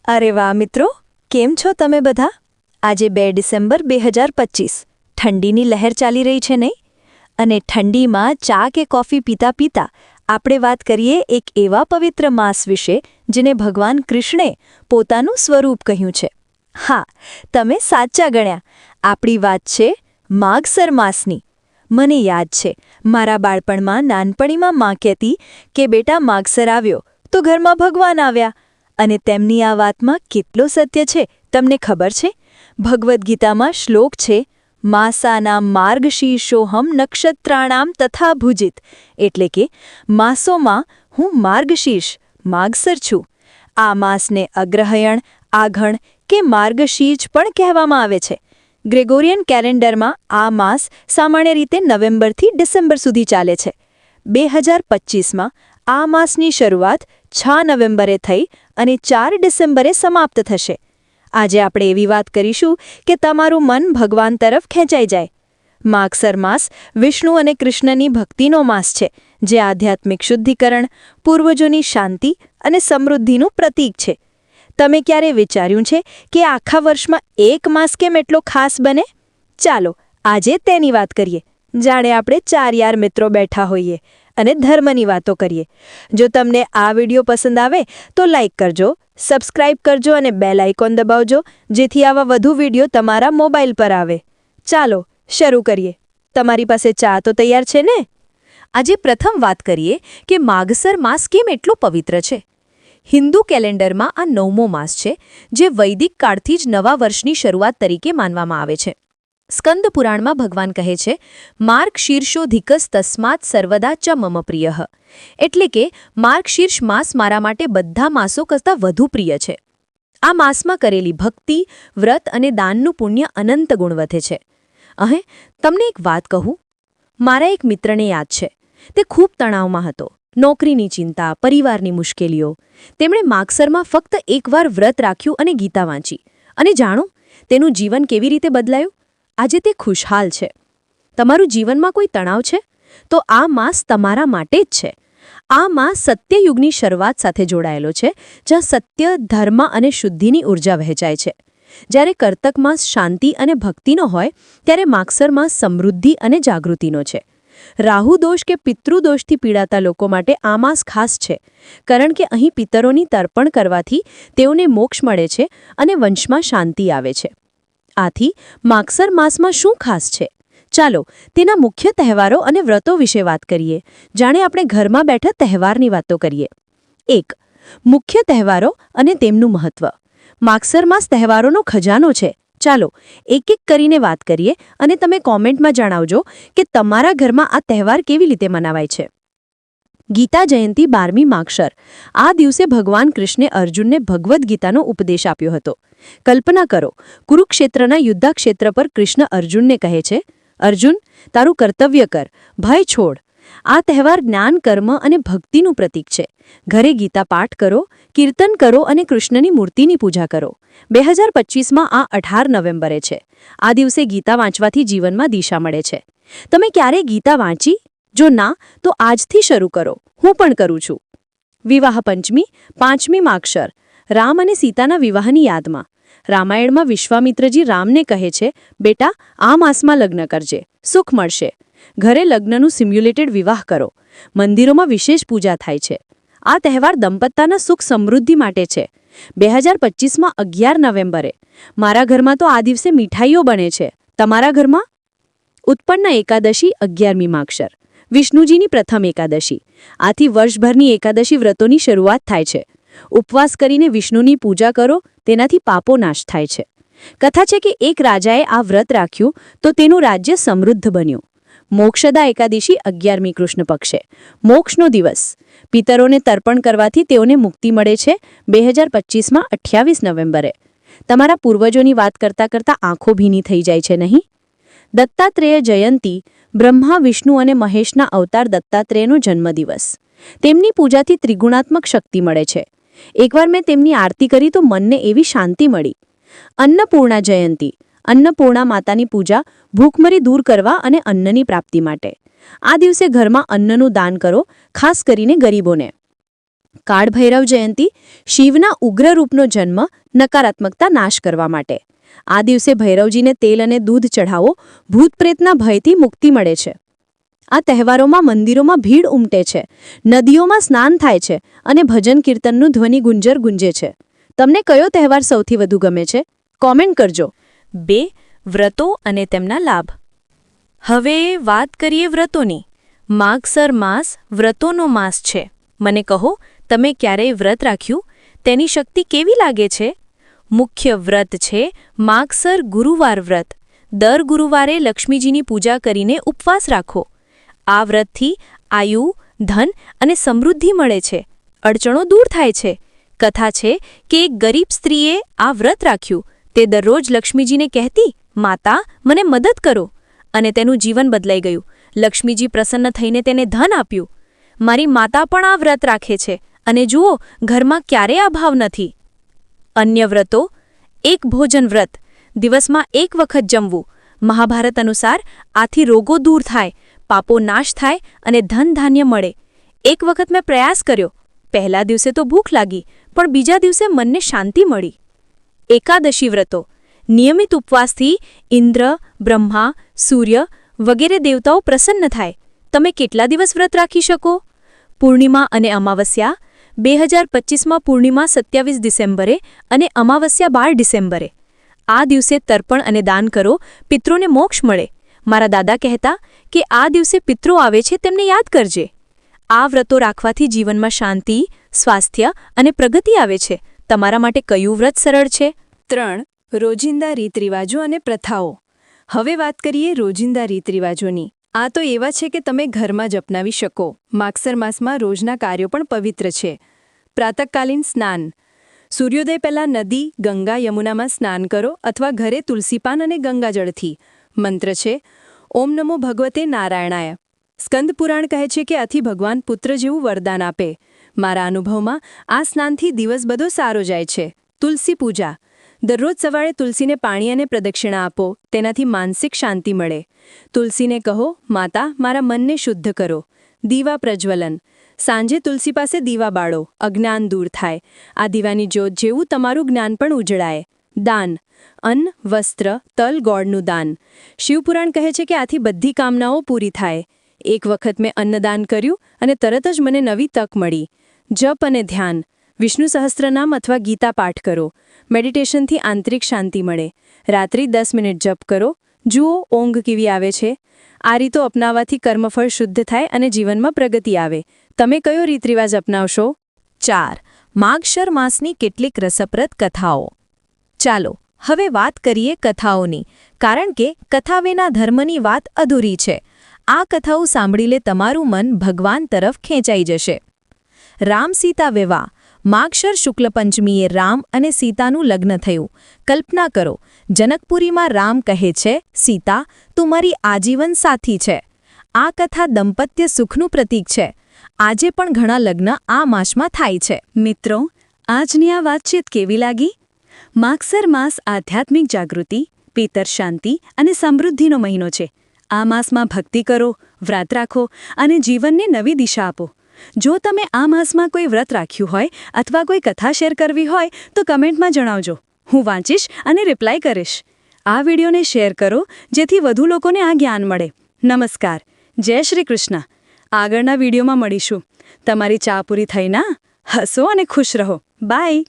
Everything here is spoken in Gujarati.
અરે વાહ મિત્રો, કેમ છો તમે બધા? આજે 2 ડિસેમ્બર 2025 ઠંડીની લહેર ચાલી રહી છે નહીં? અને ઠંડીમાં ચા કે કોફી પીતા પીતા આપણે વાત કરીએ એક એવા પવિત્ર માસ વિશે જેને ભગવાન કૃષ્ણે પોતાનું સ્વરૂપ કહ્યું છે. હા, તમે સાચા ગણ્યા. આપણી વાત છે માગસર માસની. મને યાદ છે, મારા બાળપણમાં નાનપણીમાં માં કહેતી કે બેટા માગસર આવ્યો તો ઘરમાં ભગવાન આવ્યા. અને તેમની આ વાતમાં કેટલો સત્ય છે તમને ખબર છે? ભગવદ્ ગીતામાં શ્લોક છે, માસાનામ માર્ગશીર્ષોહમ નક્ષત્રાણામ તથા ભુજિત, એટલે કે માસોમાં હું માર્ગશીર્ષ માગસર છું. આ માસને અગ્રહયણ, આઘણ કે માર્ગશીર્ષ પણ કહેવામાં આવે છે. ગ્રેગોરિયન કેલેન્ડરમાં આ માસ સામાન્ય રીતે નવેમ્બરથી ડિસેમ્બર સુધી ચાલે છે. 2025માં આ માસની શરૂઆત 6 નવેમ્બરે થઈ અને 4 ડિસેમ્બરે સમાપ્ત થશે. આજે આપણે એવી વાત કરીશું કે તમારું મન ભગવાન તરફ ખેંચાઈ જાય. માગસર માસ વિષ્ણુ અને કૃષ્ણની ભક્તિનો માસ છે, જે આધ્યાત્મિક શુદ્ધિકરણ, પૂર્વજોની શાંતિ અને સમૃદ્ધિનું પ્રતીક છે. તમે ક્યારે વિચાર્યું છે કે આખા વર્ષમાં એક માસ કેમ એટલો ખાસ બને? ચાલો આજે તેની વાત કરીએ, જાણે આપણે 4 યાર મિત્રો બેઠા હોઈએ અને ધર્મની વાતો કરીએ. જો તમને આ વિડીયો પસંદ આવે તો લાઇક કરજો, સબસ્ક્રાઇબ કરજો અને બેલ આઇકોન દબાવજો, જેથી આવા વધુ વિડીયો તમારા મોબાઈલ પર આવે. ચાલો શરૂ કરીએ. તમારી પાસે ચા તો તૈયાર છે ને? આજે પ્રથમ વાત કરીએ કે માગસર માસ કેમ એટલો પવિત્ર છે. હિન્દુ કેલેન્ડરમાં આ 9મો માસ છે, જે વૈદિક કાળથી જ નવા વર્ષની શરૂઆત તરીકે માનવામાં આવે છે. સ્કંદ પુરાણમાં ભગવાન કહે છે, માર્ગશીર્ષોધિકસ તસ્માત સર્વદા ચ મમ પ્રિયઃ, એટલે કે માર્ગશીર્ષ માસ મારા માટે બધા માસો કરતાં વધુ પ્રિય છે. આ માસમાં કરેલી ભક્તિ, વ્રત અને દાનનું પુણ્ય અનંત ગુણ વધે છે. અહીં તમને એક વાત કહું, મારા એક મિત્રને યાદ છે, તે ખૂબ તણાવમાં હતો. નોકરીની ચિંતા, પરિવારની મુશ્કેલીઓ. તેમણે માગસરમાં ફક્ત એકવાર વ્રત રાખ્યું અને ગીતા વાંચી. અને જાણો, તેનું જીવન કેવી રીતે બદલાયું? આજે તે ખુશહાલ છે. તમારું જીવનમાં કોઈ તણાવ છે? તો આ માસ તમારા માટે જ છે. આ માસ સત્યયુગની શરૂઆત સાથે જોડાયેલો છે, જ્યાં સત્ય, ધર્મ અને શુદ્ધિની ઉર્જા વહેંચાય છે. જ્યારે કર્તક માસ શાંતિ અને ભક્તિનો હોય, ત્યારે માગસર માસ સમૃદ્ધિ અને જાગૃતિનો છે. રાહુ દોષ કે પિતૃદોષથી પીડાતા લોકો માટે આ માસ ખાસ છે, કારણ કે અહીં પિતરોની તર્પણ કરવાથી તેઓને મોક્ષ મળે છે અને વંશમાં શાંતિ આવે છે. આથી માગસર માસમાં શું ખાસ છે? ચાલો તેના મુખ્ય તહેવારો અને વ્રતો વિશે વાત કરીએ, જાણે આપણે ઘરમાં બેઠા તહેવારની વાતો કરીએ. 1. મુખ્ય તહેવારો અને તેમનું મહત્વ. માગસર માસ તહેવારોનો ખજાનો છે. ચાલો એક એક કરીને વાત કરીએ અને તમે કોમેન્ટમાં જણાવજો કે તમારા ઘરમાં આ તહેવાર કેવી રીતે મનાવાય છે. ગીતા જયંતી 12મી માગસર. આ દિવસે ભગવાન કૃષ્ણે અર્જુનને ભગવદ્ ગીતાનો ઉપદેશ આપ્યો હતો. કલ્પના કરો, કુરુક્ષેત્રના યુદ્ધક્ષેત્ર પર કૃષ્ણ અર્જુનને કહે છે, અર્જુન, તારું કર્તવ્ય કર, ભય છોડ. આ તહેવાર જ્ઞાન, કર્મ અને ભક્તિનું પ્રતીક છે. ઘરે ગીતા પાઠ કરો, કીર્તન કરો અને કૃષ્ણની મૂર્તિની પૂજા કરો. 2025માં આ 18 નવેમ્બરે છે. આ દિવસે ગીતા વાંચવાથી જીવનમાં દિશા મળે છે. તમે ક્યારેય ગીતા વાંચી? જો ના, તો આજથી શરૂ કરો. હું પણ કરું છું. વિવાહ પંચમી 5મી માગસર. રામ અને સીતાના વિવાહની યાદમાં. રામાયણમાં વિશ્વામિત્રજી રામને કહે છે, બેટા, આ માસમાં લગ્ન કરજે, સુખ મળશે. ઘરે લગ્નનું સિમ્યુલેટેડ વિવાહ કરો. મંદિરોમાં વિશેષ પૂજા થાય છે. આ તહેવાર દંપત્તાના સુખ સમૃદ્ધિ માટે છે. 2025માં 11 નવેમ્બરે. મારા ઘરમાં તો આ દિવસે મીઠાઈઓ બને છે. તમારા ઘરમાં? ઉત્પન્ન એકાદશી 11મી માગસર. વિષ્ણુજીની પ્રથમ એકાદશી. આથી વર્ષભરની એકાદશી વ્રતોની શરૂઆત થાય છે. ઉપવાસ કરીને વિષ્ણુની પૂજા કરો, તેનાથી પાપો નાશ થાય છે. કથા છે કે એક રાજાએ આ વ્રત રાખ્યું તો તેનું રાજ્ય સમૃદ્ધ બન્યું. મોક્ષદા એકાદશી 11મી કૃષ્ણ પક્ષે. મોક્ષનો દિવસ. પિતરોને તર્પણ કરવાથી તેઓને મુક્તિ મળે છે. 2025માં 28 નવેમ્બરે. તમારા પૂર્વજોની વાત કરતાં કરતાં આંખો ભીની થઈ જાય છે નહીં? દત્તાત્રેય જયંતી. બ્રહ્મા, વિષ્ણુ અને મહેશના અવતાર દત્તાત્રેયનો જન્મદિવસ. તેમની પૂજાથી ત્રિગુણાત્મક શક્તિ મળે છે. એકવાર મેં તેમની આરતી કરી તો મનને એવી શાંતિ મળી. અન્નપૂર્ણા જયંતી. અન્નપૂર્ણા માતાની પૂજા ભૂખમરી દૂર કરવા અને અન્નની પ્રાપ્તિ માટે. આ દિવસે ઘરમાં અન્નનું દાન કરો, ખાસ કરીને ગરીબોને. કાળભૈરવ જયંતી શિવના ઉગ્ર રૂપનો જન્મ, નકારાત્મકતા નાશ કરવા માટે. આ દિવસે ભૈરવજીને તેલ અને દૂધ ચઢાવો, ભૂતપ્રેતના ભયથી મુક્તિ મળે છે. આ તહેવારોમાં મંદિરોમાં ભીડ ઉમટે છે, નદીઓમાં સ્નાન થાય છે અને ભજન કીર્તનનું ધ્વનિ ગુંજર ગુંજે છે. તમને કયો તહેવાર સૌથી વધુ ગમે છે? કોમેન્ટ કરજો. 2. વ્રતો અને તેમના લાભ. હવે વાત કરીએ વ્રતોની. માગસર માસ વ્રતોનો માસ છે. મને કહો, તમે ક્યારેય વ્રત રાખ્યું? તેની શક્તિ કેવી લાગે છે? મુખ્ય વ્રત છે માગસર ગુરુવાર વ્રત. દર ગુરુવારે લક્ષ્મીજીની પૂજા કરીને ઉપવાસ રાખો. આ વ્રતથી આયુ, ધન અને સમૃદ્ધિ મળે છે. અડચણો દૂર થાય છે. કથા છે કે એક ગરીબ સ્ત્રીએ આ વ્રત રાખ્યું. તે દરરોજ લક્ષ્મીજીને કહેતી, માતા, મને મદદ કરો, અને તેનું જીવન બદલાઈ ગયું. લક્ષ્મીજી પ્રસન્ન થઈને તેને ધન આપ્યું. મારી માતા પણ આ વ્રત રાખે છે, અને જુઓ, ઘરમાં ક્યારેય અભાવ નથી. અન્ય વ્રતો. એક ભોજન વ્રત. દિવસમાં એક વખત જમવું. મહાભારત અનુસાર આથી રોગો દૂર થાય, પાપો નાશ થાય અને ધન ધાન્ય મળે. એક વખત મેં પ્રયાસ કર્યો. પહેલા દિવસે તો ભૂખ લાગી, પણ બીજા દિવસે મનને શાંતિ મળી. એકાદશી વ્રતો. નિયમિત ઉપવાસથી ઇન્દ્ર, બ્રહ્મા, સૂર્ય વગેરે દેવતાઓ પ્રસન્ન થાય. તમે કેટલા દિવસ વ્રત રાખી શકો? પૂર્ણિમા અને અમાવસ્યા. 2025માં પૂર્ણિમા 27 ડિસેમ્બરે અને અમાવસ્યા 12 ડિસેમ્બરે. આ દિવસે તર્પણ અને દાન કરો, પિતૃને મોક્ષ મળે. મારા દાદા કહેતા કે આ દિવસે પિતૃ આવે છે, તેમને યાદ કરજે. આ વ્રતો રાખવાથી જીવનમાં શાંતિ, સ્વાસ્થ્ય અને પ્રગતિ આવે છે. તમારા માટે કયું વ્રત સરળ છે? 3. રોજિંદા રીતરિવાજો અને પ્રથાઓ. હવે વાત કરીએ રોજિંદા રીતરિવાજોની. આ તો એવા છે કે તમે ઘરમાં જ અપનાવી શકો. માગસર માસમાં રોજના કાર્યો પણ પવિત્ર છે. પ્રાતઃકાલીન સ્નાન. સૂર્યોદય પહેલાં નદી, ગંગા, યમુનામાં સ્નાન કરો અથવા ઘરે તુલસીપાન અને ગંગાજળથી. મંત્ર છે ઓમ નમો ભગવતે નારાયણાય. સ્કંદ પુરાણ કહે છે કે આથી ભગવાન પુત્ર જેવું વરદાન આપે. મારા અનુભવમાં આ સ્નાનથી દિવસ બધો સારો જાય છે. તુલસી પૂજા. દરરોજ સવારે તુલસીને પાણી અને પ્રદક્ષિણા આપો. તેનાથી માનસિક શાંતિ મળે. તુલસીને કહો, માતા, મારા મનને શુદ્ધ કરો. દીવા પ્રજ્વલન. સાંજે તુલસી પાસે દીવા બાળો. અજ્ઞાન દૂર થાય. આ દીવાની જ્યોત જેવું તમારું જ્ઞાન પણ ઉજળાય. દાન. અન્ન, વસ્ત્ર, તલ, ગોળનું દાન. શિવપુરાણ કહે છે કે આથી બધી કામનાઓ પૂરી થાય. એક વખત મેં અન્નદાન કર્યું અને તરત જ મને નવી તક મળી. જપ અને ધ્યાન. વિષ્ણુ સહસ્ત્રનામ અથવા ગીતા પાઠ કરો. મેડિટેશનથી આંતરિક શાંતિ મળે. રાત્રિ 10 મિનિટ જપ કરો. જુઓ ઊંઘ કેવી આવે છે. આ રીતો અપનાવવાથી કર્મફળ શુદ્ધ થાય અને જીવનમાં પ્રગતિ આવે. તમે કયો રીતરિવાજ અપનાવશો? 4. માગશર માસની કેટલીક રસપ્રદ કથાઓ. ચાલો હવે વાત કરીએ કથાઓની, કારણ કે કથા વિના ધર્મની વાત અધૂરી છે. આ કથાઓ સાંભળી લે તમારું મન ભગવાન તરફ ખેંચાઈ જશે. રામ સીતા વિવાહ. માગશર શુક્લ પંચમીએ રામ અને સીતાનું લગ્ન થયું. કલ્પના કરો, જનકપુરીમાં રામ કહે છે, સીતા, તું મારી આજીવન સાથી છે. આ કથા દંપત્ય સુખનું પ્રતીક છે. આજે પણ ઘણા લગ્ન આ માસમાં થાય છે. મિત્રો, આજની આ વાતચીત કેવી લાગી? માગસર માસ આધ્યાત્મિક જાગૃતિ, પિતર શાંતિ અને સમૃદ્ધિનો મહિનો છે. આ માસમાં ભક્તિ કરો, વ્રત રાખો અને જીવનને નવી દિશા આપો. જો તમે આ માસમાં કોઈ વ્રત રાખ્યું હોય અથવા કોઈ કથા શેર કરવી હોય તો કમેન્ટમાં જણાવજો. હું વાંચીશ અને રિપ્લાય કરીશ. આ વિડીયોને શેર કરો જેથી વધુ લોકોને આ જ્ઞાન મળે. નમસ્કાર. જય શ્રી કૃષ્ણ. આગળના વિડીયોમાં મળીશું. તમારી ચા પૂરી થઈ ના? હસો અને ખુશ રહો. બાય.